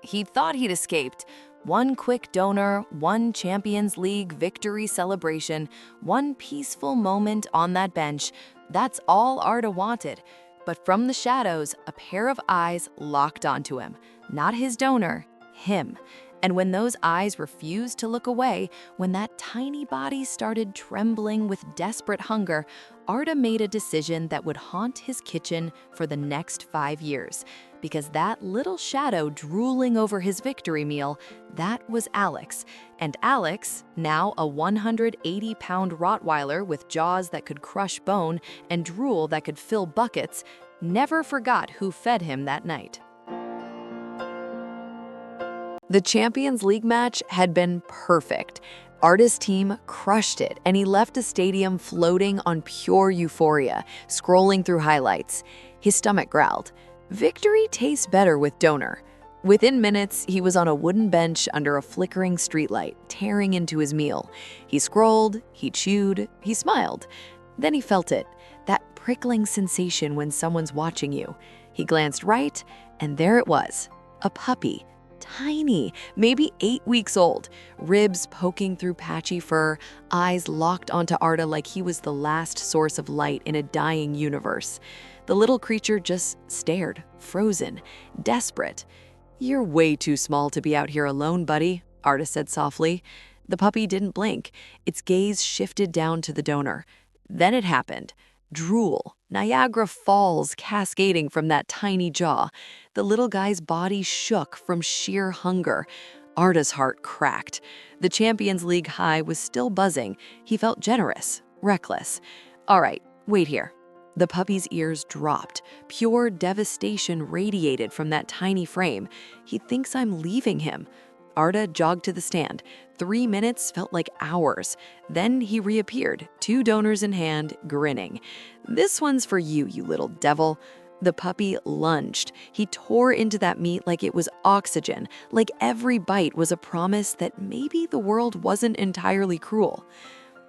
He thought he'd escaped. One quick donor, one Champions League victory celebration, one peaceful moment on that bench. That's all Arda wanted. But from the shadows, a pair of eyes locked onto him. Not his donor, him. And when those eyes refused to look away, when that tiny body started trembling with desperate hunger, Arda made a decision that would haunt his kitchen for the next 5 years. Because that little shadow drooling over his victory meal, that was Alex. And Alex, now a 180-pound Rottweiler with jaws that could crush bone and drool that could fill buckets, never forgot who fed him that night. The Champions League match had been perfect. Arda's team crushed it, and he left the stadium floating on pure euphoria, scrolling through highlights. His stomach growled. Victory tastes better with donor. Within minutes, he was on a wooden bench under a flickering streetlight, tearing into his meal. He scrolled, he chewed, he smiled. Then he felt it, that prickling sensation when someone's watching you. He glanced right, and there it was, a puppy. Tiny, maybe 8 weeks old, ribs poking through patchy fur, eyes locked onto Arda like he was the last source of light in a dying universe. The little creature just stared, frozen, desperate. "You're way too small to be out here alone, buddy," Arda said softly. The puppy didn't blink. Its gaze shifted down to the donor. Then it happened. Drool, Niagara Falls cascading from that tiny jaw. The little guy's body shook from sheer hunger. Arda's heart cracked. The Champions League high was still buzzing. He felt generous, reckless. "All right, wait here." The puppy's ears dropped. Pure devastation radiated from that tiny frame. "He thinks I'm leaving him." Arda jogged to the stand. 3 minutes felt like hours. Then he reappeared, 2 donors in hand, grinning. "This one's for you, you little devil." The puppy lunged. He tore into that meat like it was oxygen, like every bite was a promise that maybe the world wasn't entirely cruel.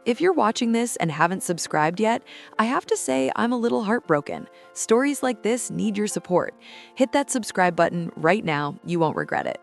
If you're watching this and haven't subscribed yet, I have to say I'm a little heartbroken. Stories like this need your support. Hit that subscribe button right now, you won't regret it.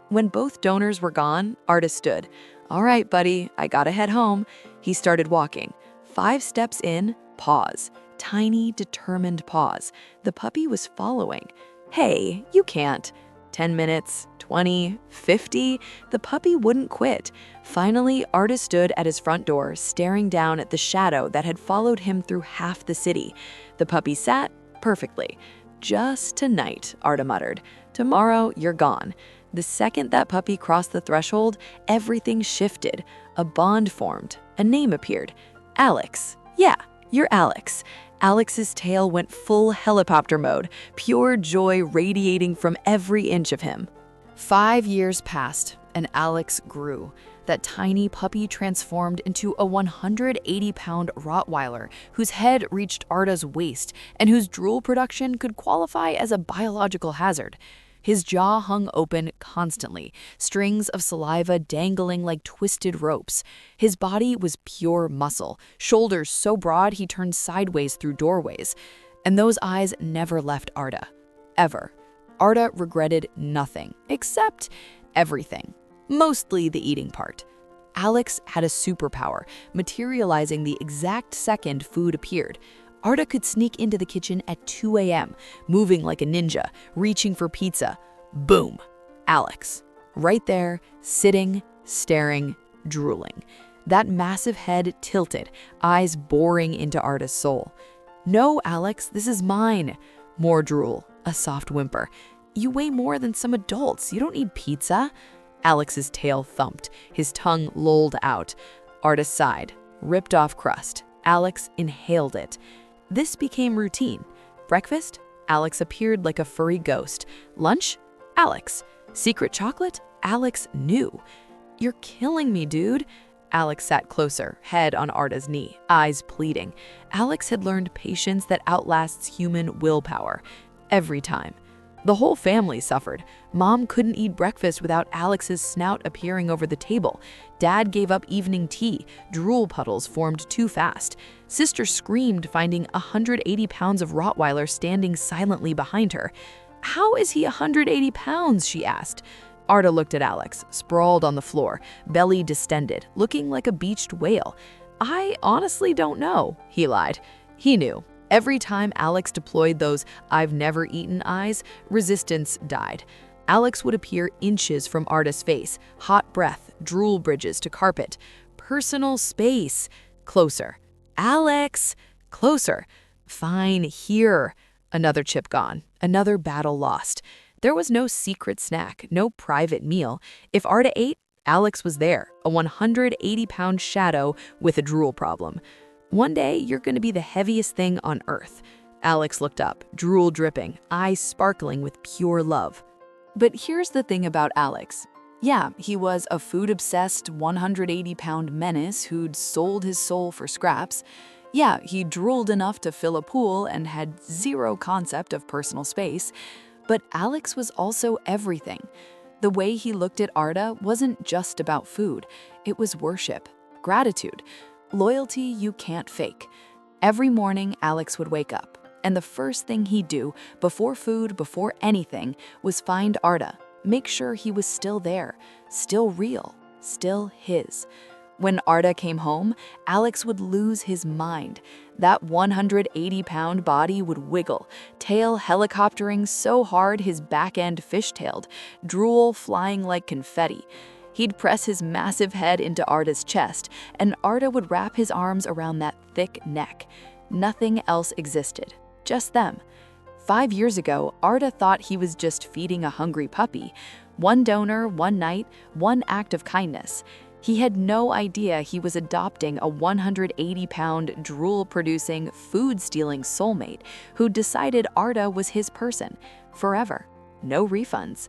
When both donors were gone, Arda stood. "All right, buddy, I gotta head home." He started walking. 5 steps in, pause. Tiny, determined pause. The puppy was following. "Hey, you can't." 10 minutes, 20, 50, the puppy wouldn't quit. Finally, Arda stood at his front door, staring down at the shadow that had followed him through half the city. The puppy sat perfectly. "Just tonight," Arda muttered. "Tomorrow, you're gone." The second that puppy crossed the threshold, everything shifted. A bond formed. A name appeared. Alex. Yeah, you're Alex. Alex's tail went full helicopter mode, pure joy radiating from every inch of him. 5 years passed, and Alex grew. That tiny puppy transformed into a 180-pound Rottweiler whose head reached Arda's waist and whose drool production could qualify as a biological hazard. His jaw hung open constantly, strings of saliva dangling like twisted ropes. His body was pure muscle, shoulders so broad he turned sideways through doorways. And those eyes never left Arda. Ever. Arda regretted nothing, except everything. Mostly the eating part. Alex had a superpower, materializing the exact second food appeared. Arda could sneak into the kitchen at 2 a.m., moving like a ninja, reaching for pizza. Boom! Alex. Right there, sitting, staring, drooling. That massive head tilted, eyes boring into Arda's soul. "No, Alex, this is mine." More drool, a soft whimper. "You weigh more than some adults. You don't need pizza." Alex's tail thumped, his tongue lolled out. Arda sighed, ripped off crust. Alex inhaled it. This became routine. Breakfast? Alex appeared like a furry ghost. Lunch? Alex. Secret chocolate? Alex knew. "You're killing me, dude." Alex sat closer, head on Arda's knee, eyes pleading. Alex had learned patience that outlasts human willpower. Every time. The whole family suffered. Mom couldn't eat breakfast without Alex's snout appearing over the table. Dad gave up evening tea. Drool puddles formed too fast. Sister screamed, finding 180 pounds of Rottweiler standing silently behind her. "How is he 180 pounds?" she asked. Arda looked at Alex, sprawled on the floor, belly distended, looking like a beached whale. "I honestly don't know," he lied. He knew. Every time Alex deployed those "I've never eaten" eyes, resistance died. Alex would appear inches from Arda's face, hot breath, drool bridges to carpet. Personal space. Closer. "Alex!" Closer. "Fine, here." Another chip gone, another battle lost. There was no secret snack, no private meal. If Arda ate, Alex was there, a 180-pound shadow with a drool problem. "One day, you're going to be the heaviest thing on earth." Alex looked up, drool dripping, eyes sparkling with pure love. But here's the thing about Alex. Yeah, he was a food-obsessed 180-pound menace who'd sold his soul for scraps. Yeah, he drooled enough to fill a pool and had zero concept of personal space. But Alex was also everything. The way he looked at Arda wasn't just about food. It was worship, gratitude, loyalty you can't fake. Every morning, Alex would wake up, and the first thing he'd do, before food, before anything, was find Arda, make sure he was still there, still real, still his. When Arda came home, Alex would lose his mind. That 180-pound body would wiggle, tail helicoptering so hard his back end fishtailed, drool flying like confetti. He'd press his massive head into Arda's chest, and Arda would wrap his arms around that thick neck. Nothing else existed, just them. 5 years ago, Arda thought he was just feeding a hungry puppy. One donor, one night, one act of kindness. He had no idea he was adopting a 180-pound, drool-producing, food-stealing soulmate who decided Arda was his person, forever. No refunds.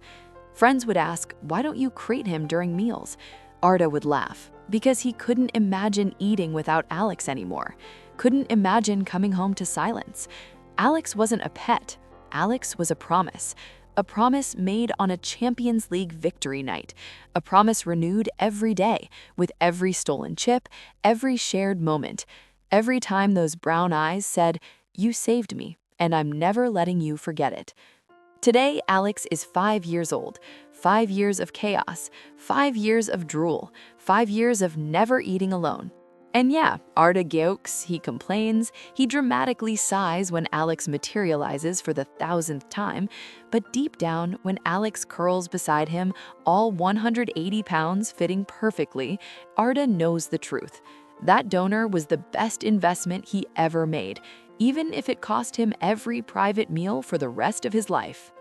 Friends would ask, "Why don't you crate him during meals?" Arda would laugh, because he couldn't imagine eating without Alex anymore. Couldn't imagine coming home to silence. Alex wasn't a pet. Alex was a promise. A promise made on a Champions League victory night. A promise renewed every day, with every stolen chip, every shared moment. Every time those brown eyes said, "You saved me, and I'm never letting you forget it." Today, Alex is 5 years old. 5 years of chaos. 5 years of drool. 5 years of never eating alone. And yeah, Arda gawks, he complains, he dramatically sighs when Alex materializes for the 1,000th time, but deep down, when Alex curls beside him, all 180 pounds fitting perfectly, Arda knows the truth. That donor was the best investment he ever made, even if it cost him every private meal for the rest of his life.